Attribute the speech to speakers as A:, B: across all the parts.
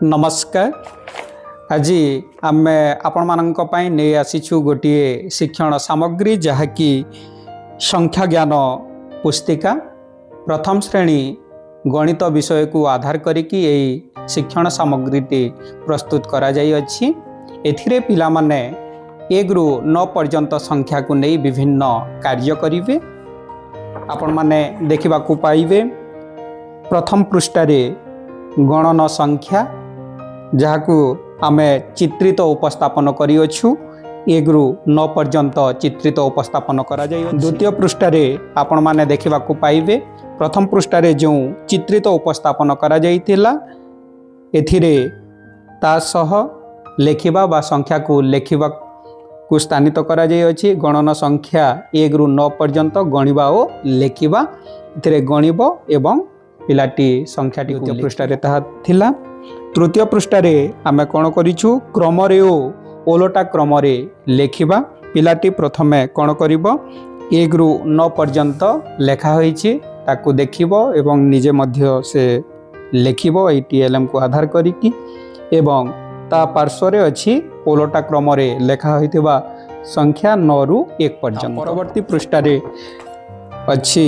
A: नमस्कार। आज आम आपण मानक पई नै आसीछु गोटे शिक्षण सामग्री जहाँकि संख्या ज्ञान पुस्तिका प्रथम श्रेणी गणित विषय को आधार करिकी यही शिक्षण सामग्री प्रस्तुत करा जाई अछि। एथिरे पिला माने 1 रु 9 पर्यंत संख्या को नहीं विभिन्न कार्य करिवे। आपण माने देखिबा को पाइबे प्रथम पृष्ठ रे गणन संख्या जहाकू आमे चित्रित उपस्थापन करियछु। 1 रु 9 पर्यंत चित्रित उपस्थापन करा जाय। द्वितीय पृष्ठ रे आपण माने देखिबा को पाइबे प्रथम पृष्ठ रे जो चित्रित उपस्थापन करा जायतिला एथिरे ता सह लेखिबा बा संख्या को लेखिबा को स्थानित करा जाय अछि। गणन संख्या 1 रु 9 पर्यंत गणिबा ओ लेखिबा एथिरे गणिबो एवं पिलाटी संख्याटी द्वितीय पृष्ठ रे ताहा थिला। तृतीय पृष्ठ रे आमे कोन करिछु क्रम रे ओ ओलोटा क्रम रे लेखिबा। पिलाटी प्रथमे कोन करिवो 1 रु 9 पर्यंत लेखा होईछि ताकू देखिबो एवं निजे मध्य से लेखिबो एई टीएलएम को आधार करिकी एवं ता पार्श्व रे अछि ओलोटा क्रम रे लेखा होइतिबा संख्या 9 रु 1 पर्यंत। परवर्ती पृष्ठ रे अछि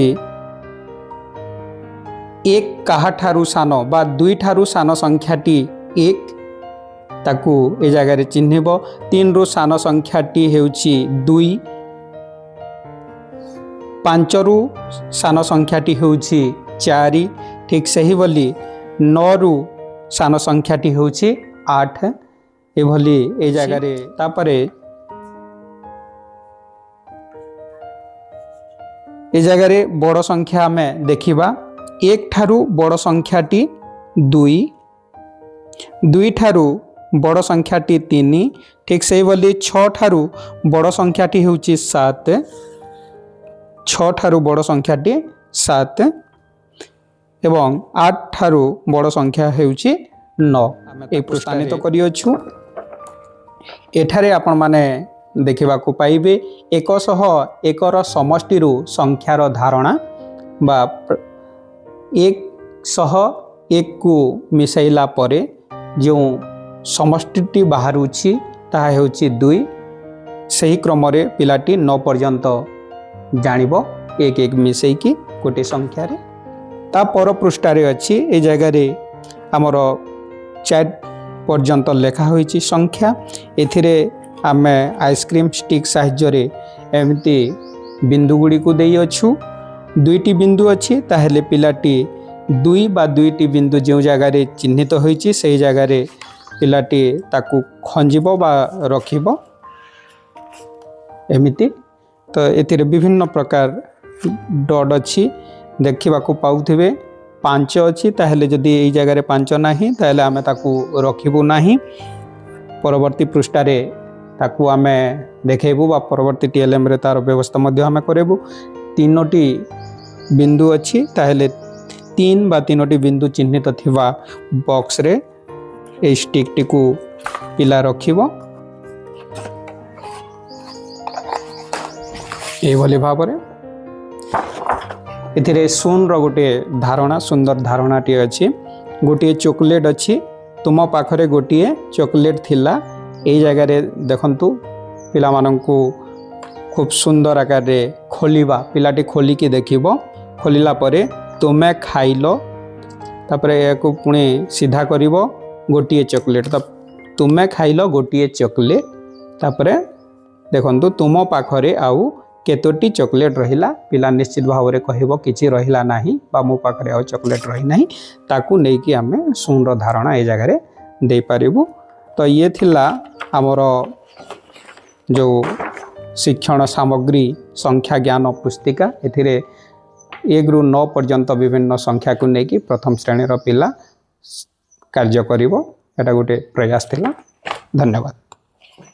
A: 1 काहा ठारू सानो बा 2 ठारू सानो संख्याटी 1 ताकू ए जगह रे चिन्हिबो। 3 रु सानो संख्याटी हेउछि 2, 5 रु सानो संख्याटी हेउछि 4, ठीक सही बोली 9 रु सानो संख्याटी हेउछि 8 ए भली ए जगह रे। तापरे ए जगह रे बड़ संख्या में देखिबा 1 ठारू बड़ संख्याटी 2, 2 ठारू बड़ संख्याटी 3, ठीक सही बोली 6 ठारू बड़ संख्याटी हेउछि 7, 6 ठारू बड़ संख्याटी 7 एवं 8 ठारू बड़ संख्या हेउछि 9। ए प्रस्थानित करियछु। एठारे आपण माने देखिबा को पाइबे 101 रो समष्टि रु संख्यार धारणा बा 101 को मिसाइला परे जो समष्टिटी बाहरुछि ताहा हेउछि 2। सही क्रम रे पिलाटी 9 पर्यंत जानिबो 1 मिसई की गोटे संख्या रे। ता पर पृष्ठ रे अछि ए जगह रे हमर 4 पर्यंत लेखा होईछि संख्या। एथिरे आमे आइसक्रीम स्टिक साहाय्य रे एमिति बिंदु गुडी को देई अछु। 2टी बिंदु अछि ताहेले पिलाटी 2 बा 2टी बिंदु जो जगह रे चिन्हित होईछि सेही जगह रे पिलाटी ताकू खंजिबो बा रखिबो एमिति। तो एथिरे विभिन्न प्रकार डॉट अछि देखिबा को पाउथिबे। 5 अछि ताहेले जदी एई जगह रे 5 नाही ताहेले आमे ताकू रखिबो नाही। परवर्ती पृष्ठ रे ताकू आमे देखेबो बा परवर्ती टीएलएम रे तार व्यवस्था मध्ये आमे करेबो। 3टी बिंदु अछि ताहेले 3 बा 3टी बिंदु चिन्हित थिबा बॉक्स रे ए स्टिक टी को पिला रखिबो ए भली भाबरे। एथिरे सोन रो गोटे धारणा सुंदर धारणा टी अछि। गोटे चॉकलेट अछि तुम पाखरे गोटे चॉकलेट थिला ए जगह रे देखंतु पिला माननकु खूब सुंदर आकार रे खोलिबा। पिलाटी खोली के देखिबो। खोलिला परे तुमे खाइलो तापरे एको पुणी सीधा करिवो गोटे चॉकलेट। तब तुमे खाइलो गोटे चॉकलेट तापरे देखंतु तुम पाखरे आउ केतोटी चॉकलेट रहिला। पिला निश्चित भाव रे कहिबो किछि रहिला नाही बा मो पाखरे आउ चॉकलेट रहि नाही ताकू नै कि आमे सुंदर धारणा ए जगह रे दे पारिबु। तो ये थिला हमर जो शिक्षण सामग्री संख्या ज्ञान पुस्तिका। एथिरे 1 रु 9 पर्यंत विभिन्न संख्या को नै कि प्रथम श्रेणी रो पिला कार्य करिवो। एटा गोटे प्रयास थिला। धन्यवाद।